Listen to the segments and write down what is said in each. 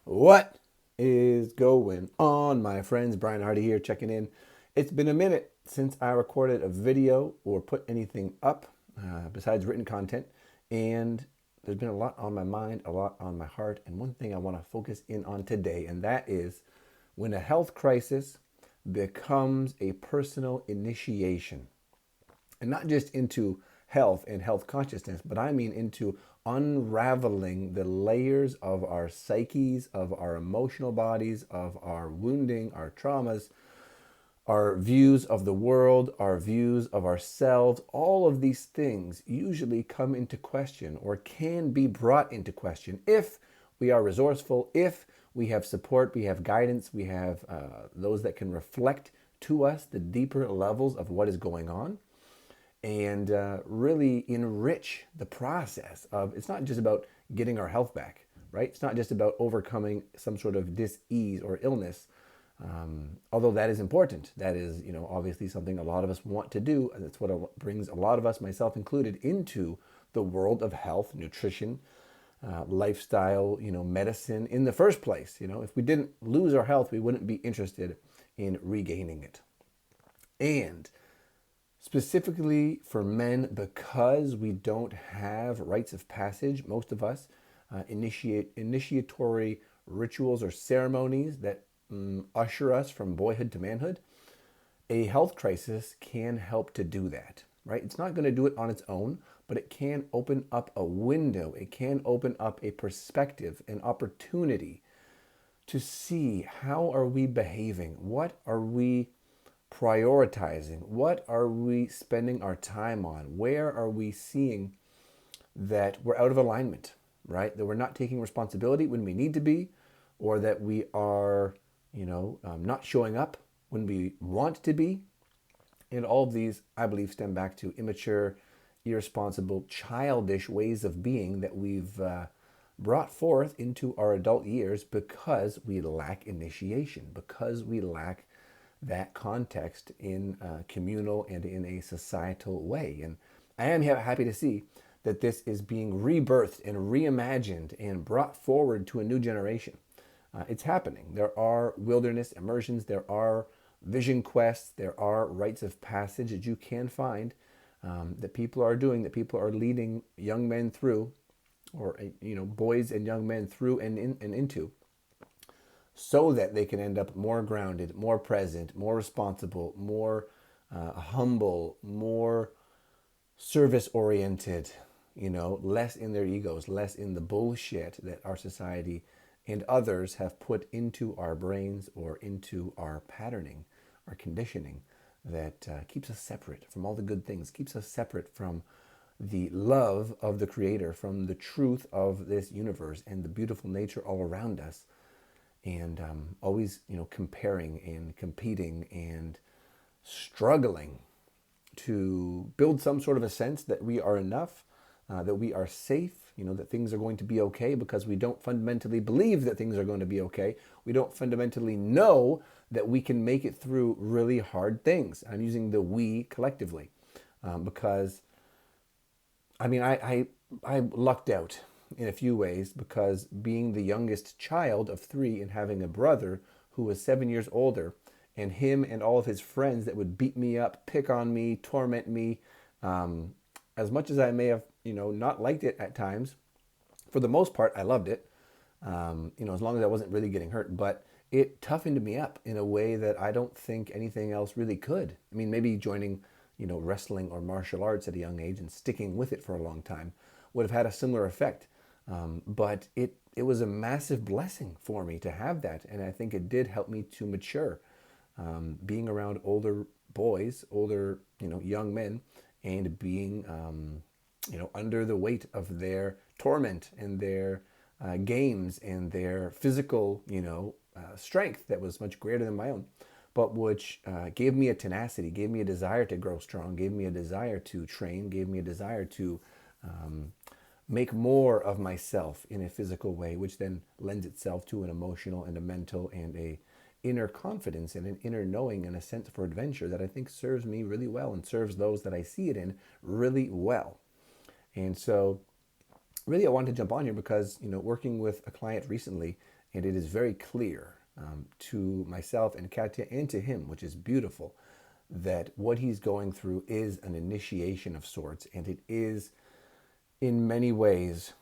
What is going on, my friends? Brian Hardy here, checking in. It's been a minute since I recorded a video or put anything up besides written content, and there's been a lot on my mind, a lot on my heart, and one thing I want to focus in on today, and that is when a health crisis becomes a personal initiation, and not just into health and health consciousness, but I mean into unraveling the layers of our psyches, of our emotional bodies, of our wounding, our traumas, our views of the world, our views of ourselves. All of these things usually come into question or can be brought into question if we are resourceful, if we have support, we have guidance, we have those that can reflect to us the deeper levels of what is going on, and really enrich the process of. It's not just about getting our health back, right? It's not just about overcoming some sort of dis-ease or illness, although that is important. That is, obviously something a lot of us want to do, and that's what brings a lot of us, myself included, into the world of health, nutrition, lifestyle, medicine in the first place. If we didn't lose our health, we wouldn't be interested in regaining it. And specifically for men, because we don't have rites of passage, most of us initiatory rituals or ceremonies that usher us from boyhood to manhood. A health crisis can help to do that, right? It's not going to do it on its own, but it can open up a window. It can open up a perspective, an opportunity to see how are we behaving? What are we prioritizing? What are we spending our time on? Where are we seeing that we're out of alignment, right? That we're not taking responsibility when we need to be, or that we are, not showing up when we want to be. And all of these, I believe, stem back to immature, irresponsible, childish ways of being that we've brought forth into our adult years because we lack initiation, because we lack that context in a communal and in a societal way. And I am happy to see that this is being rebirthed and reimagined and brought forward to a new generation. It's happening. There are wilderness immersions, there are vision quests, there are rites of passage that you can find, that people are doing, that people are leading young men through, or boys and young men through and into, so that they can end up more grounded, more present, more responsible, more humble, more service oriented, less in their egos, less in the bullshit that our society and others have put into our brains or into our patterning, our conditioning, that keeps us separate from all the good things, keeps us separate from the love of the Creator, from the truth of this universe and the beautiful nature all around us, and always, comparing and competing and struggling to build some sort of a sense that we are enough, that we are safe, that things are going to be okay, because we don't fundamentally believe that things are going to be okay. We don't fundamentally know that we can make it through really hard things. I'm using the we collectively, because I lucked out in a few ways, because being the youngest child of three and having a brother who was 7 years older, and him and all of his friends that would beat me up, pick on me, torment me, as much as I may have, not liked it at times, for the most part, I loved it, as long as I wasn't really getting hurt. But it toughened me up in a way that I don't think anything else really could. I mean, maybe joining, wrestling or martial arts at a young age and sticking with it for a long time would have had a similar effect. But it was a massive blessing for me to have that. And I think it did help me to mature, being around older boys, older, young men, and being, under the weight of their torment and their games and their physical, strength that was much greater than my own, but which gave me a tenacity, gave me a desire to grow strong, gave me a desire to train, gave me a desire to make more of myself in a physical way, which then lends itself to an emotional and a mental and a inner confidence and an inner knowing and a sense for adventure that I think serves me really well and serves those that I see it in really well. And so really, I wanted to jump on here because, working with a client recently, and it is very clear to myself and Katya and to him, which is beautiful, that what he's going through is an initiation of sorts, and it is in many ways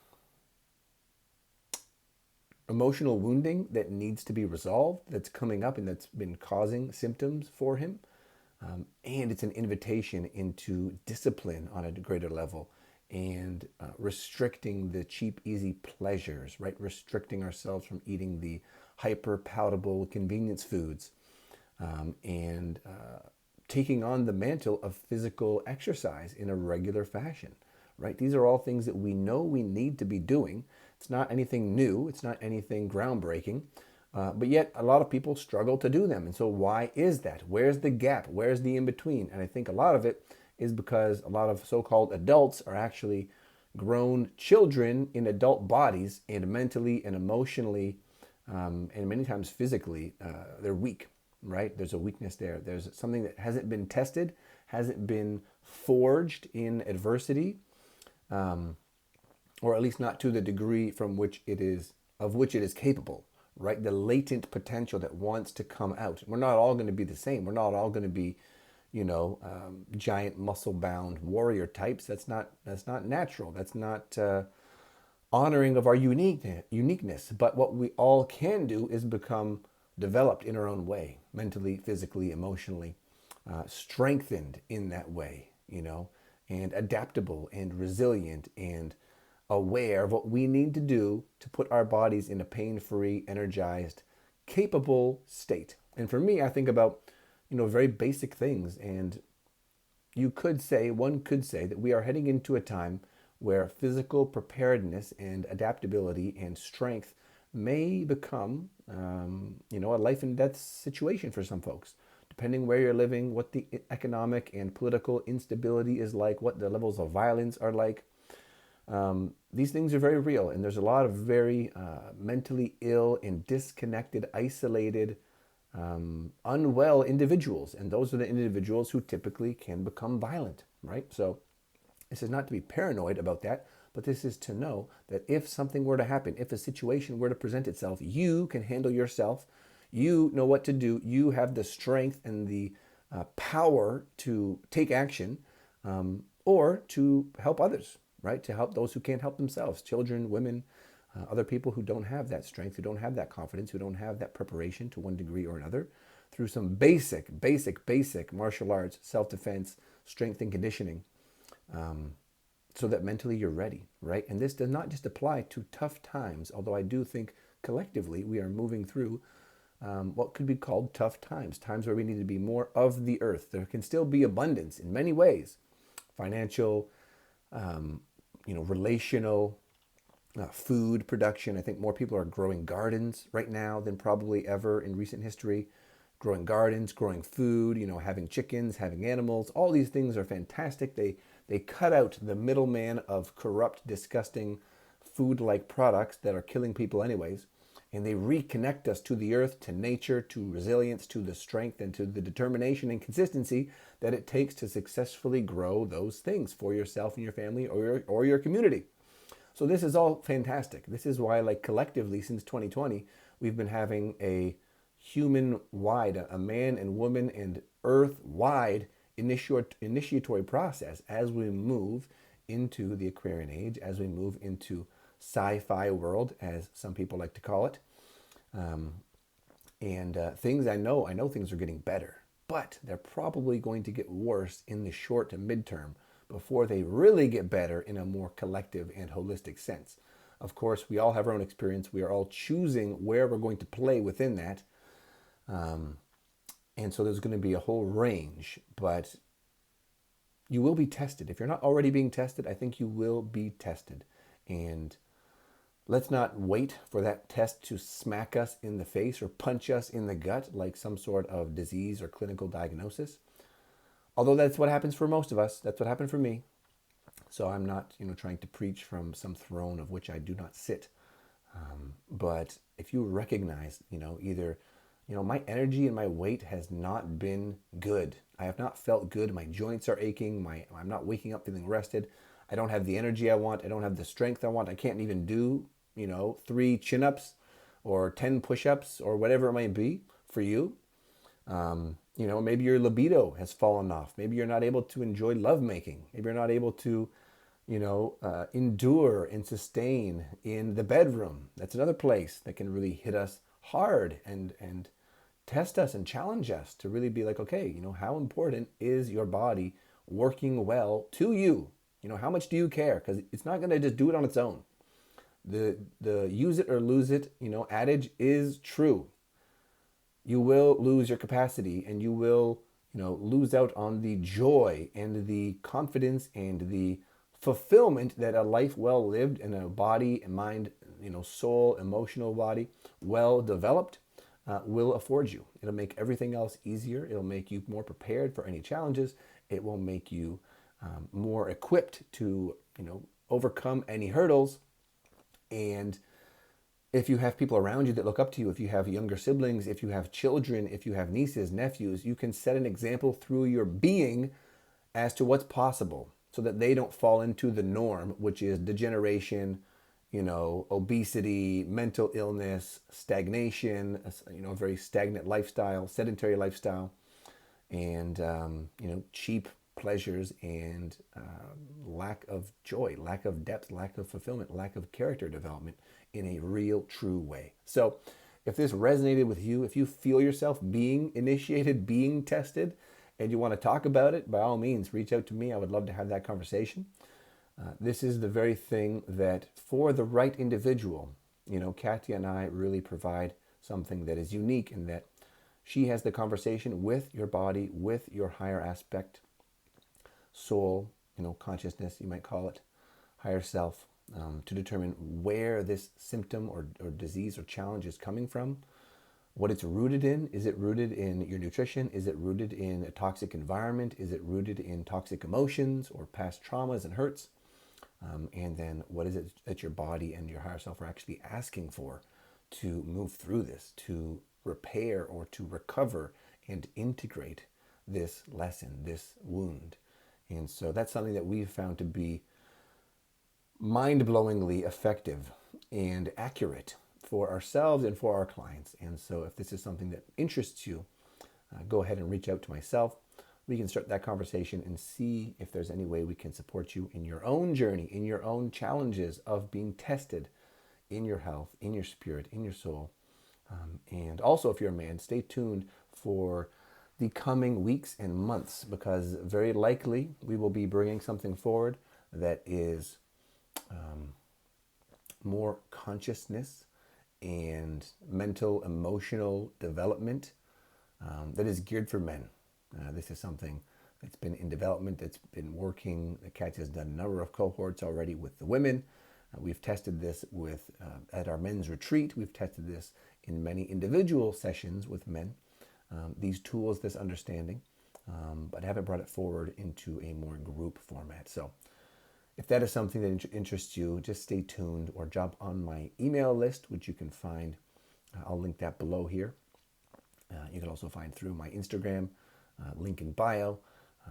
emotional wounding that needs to be resolved, that's coming up and that's been causing symptoms for him. And it's an invitation into discipline on a greater level and restricting the cheap, easy pleasures, right? Restricting ourselves from eating the hyper palatable convenience foods and taking on the mantle of physical exercise in a regular fashion, right? These are all things that we know we need to be doing. It's not anything new, it's not anything groundbreaking, but yet a lot of people struggle to do them. And so, why is that? Where's the gap? Where's the in between? And I think a lot of it is because a lot of so called adults are actually grown children in adult bodies, and mentally and emotionally and many times physically, they're weak, right? There's a weakness there. There's something that hasn't been tested, hasn't been forged in adversity, or at least not to the degree from which it is of which it is capable, right? The latent potential that wants to come out. We're not all going to be the same. We're not all going to be, giant muscle-bound warrior types. That's not natural. That's not honoring of our uniqueness. But what we all can do is become developed in our own way, mentally, physically, emotionally, strengthened in that way, and adaptable and resilient and aware of what we need to do to put our bodies in a pain-free, energized, capable state. And for me, I think about, very basic things. And one could say that we are heading into a time where physical preparedness and adaptability and strength may become, a life and death situation for some folks, depending where you're living, what the economic and political instability is like, what the levels of violence are like. These things are very real, and there's a lot of very mentally ill and disconnected, isolated, unwell individuals, and those are the individuals who typically can become violent, right? So this is not to be paranoid about that, but this is to know that if something were to happen, if a situation were to present itself, you can handle yourself. You know what to do. You have the strength and the power to take action or to help others, right? To help those who can't help themselves, children, women, other people who don't have that strength, who don't have that confidence, who don't have that preparation to one degree or another, through some basic martial arts, self-defense, strength and conditioning, so that mentally you're ready, right? And this does not just apply to tough times, although I do think collectively we are moving through what could be called tough times, times where we need to be more of the earth. There can still be abundance in many ways, financial, relational, food production. I think more people are growing gardens right now than probably ever in recent history. Growing gardens, growing food, having chickens, having animals. All these things are fantastic. They cut out the middleman of corrupt, disgusting food-like products that are killing people anyways. And they reconnect us to the earth, to nature, to resilience, to the strength, and to the determination and consistency that it takes to successfully grow those things for yourself and your family or your community. So this is all fantastic. This is why, collectively, since 2020, we've been having a human-wide, a man and woman and earth-wide initiatory process as we move into the Aquarian Age, as we move into sci-fi world, as some people like to call it. Things I know things are getting better, but they're probably going to get worse in the short to midterm before they really get better in a more collective and holistic sense. Of course, we all have our own experience. We are all choosing where we're going to play within that. And so there's going to be a whole range, but you will be tested. If you're not already being tested, I think you will be tested. And let's not wait for that test to smack us in the face or punch us in the gut like some sort of disease or clinical diagnosis. Although that's what happens for most of us. That's what happened for me. So I'm not, trying to preach from some throne of which I do not sit. But if you recognize, either, my energy and my weight has not been good. I have not felt good. My joints are aching. I'm not waking up feeling rested. I don't have the energy I want. I don't have the strength I want. I can't even do, 3 chin-ups or 10 push-ups or whatever it might be for you. Maybe your libido has fallen off. Maybe you're not able to enjoy lovemaking. Maybe you're not able to, endure and sustain in the bedroom. That's another place that can really hit us hard and test us and challenge us to really be like, okay, how important is your body working well to you? How much do you care? Because it's not going to just do it on its own. The use it or lose it, adage is true. You will lose your capacity, and you will, lose out on the joy and the confidence and the fulfillment that a life well lived and a body and mind, soul, emotional body, well developed, will afford you. It'll make everything else easier. It'll make you more prepared for any challenges. It will make you more equipped to, overcome any hurdles. And if you have people around you that look up to you, if you have younger siblings, if you have children, if you have nieces, nephews, you can set an example through your being as to what's possible so that they don't fall into the norm, which is degeneration, obesity, mental illness, stagnation, a very stagnant lifestyle, sedentary lifestyle, and, cheap pleasures and lack of joy, lack of depth, lack of fulfillment, lack of character development in a real, true way. So if this resonated with you, if you feel yourself being initiated, being tested, and you want to talk about it, by all means, reach out to me. I would love to have that conversation. This is the very thing that for the right individual, Katya and I really provide something that is unique in that she has the conversation with your body, with your higher aspect, soul, consciousness, you might call it, higher self, to determine where this symptom or disease or challenge is coming from, what it's rooted in. Is it rooted in your nutrition? Is it rooted in a toxic environment? Is it rooted in toxic emotions or past traumas and hurts? And then what is it that your body and your higher self are actually asking for to move through this, to repair or to recover and integrate this lesson, this wound? And so that's something that we've found to be mind-blowingly effective and accurate for ourselves and for our clients. And so if this is something that interests you, go ahead and reach out to myself. We can start that conversation and see if there's any way we can support you in your own journey, in your own challenges of being tested in your health, in your spirit, in your soul. And also, if you're a man, stay tuned for the coming weeks and months, because very likely we will be bringing something forward that is more consciousness and mental, emotional development that is geared for men. This is something that's been in development, that's been working. Katya has done a number of cohorts already with the women. We've tested this with at our men's retreat. We've tested this in many individual sessions with men. These tools, this understanding, but haven't brought it forward into a more group format. So if that is something that interests you, just stay tuned or jump on my email list, which you can find. I'll link that below here. You can also find through my Instagram, link in bio.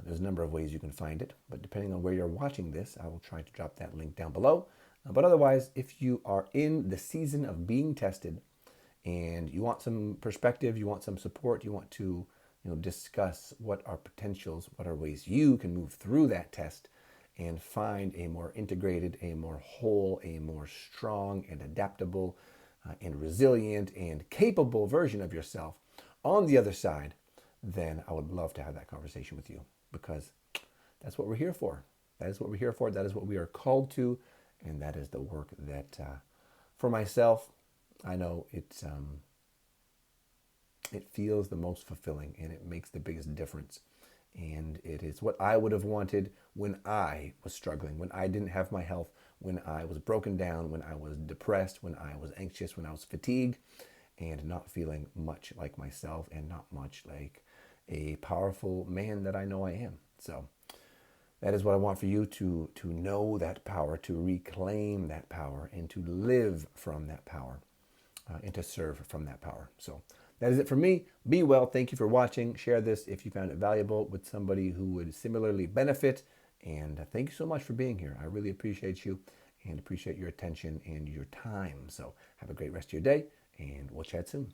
There's a number of ways you can find it, but depending on where you're watching this, I will try to drop that link down below. But otherwise, if you are in the season of being tested and you want some perspective, you want some support, you want to discuss what are potentials, what are ways you can move through that test and find a more integrated, a more whole, a more strong and adaptable and resilient and capable version of yourself on the other side, then I would love to have that conversation with you, because that's what we're here for. That is what we're here for. That is what we are called to. And that is the work that, for myself, I know it feels the most fulfilling and it makes the biggest difference. And it is what I would have wanted when I was struggling, when I didn't have my health, when I was broken down, when I was depressed, when I was anxious, when I was fatigued, and not feeling much like myself and not much like a powerful man that I know I am. So that is what I want for you, to know that power, to reclaim that power, and to live from that power, and to serve from that power. So that is it for me. Be well. Thank you for watching. Share this if you found it valuable with somebody who would similarly benefit. And thank you so much for being here. I really appreciate you and appreciate your attention and your time. So have a great rest of your day, and we'll chat soon.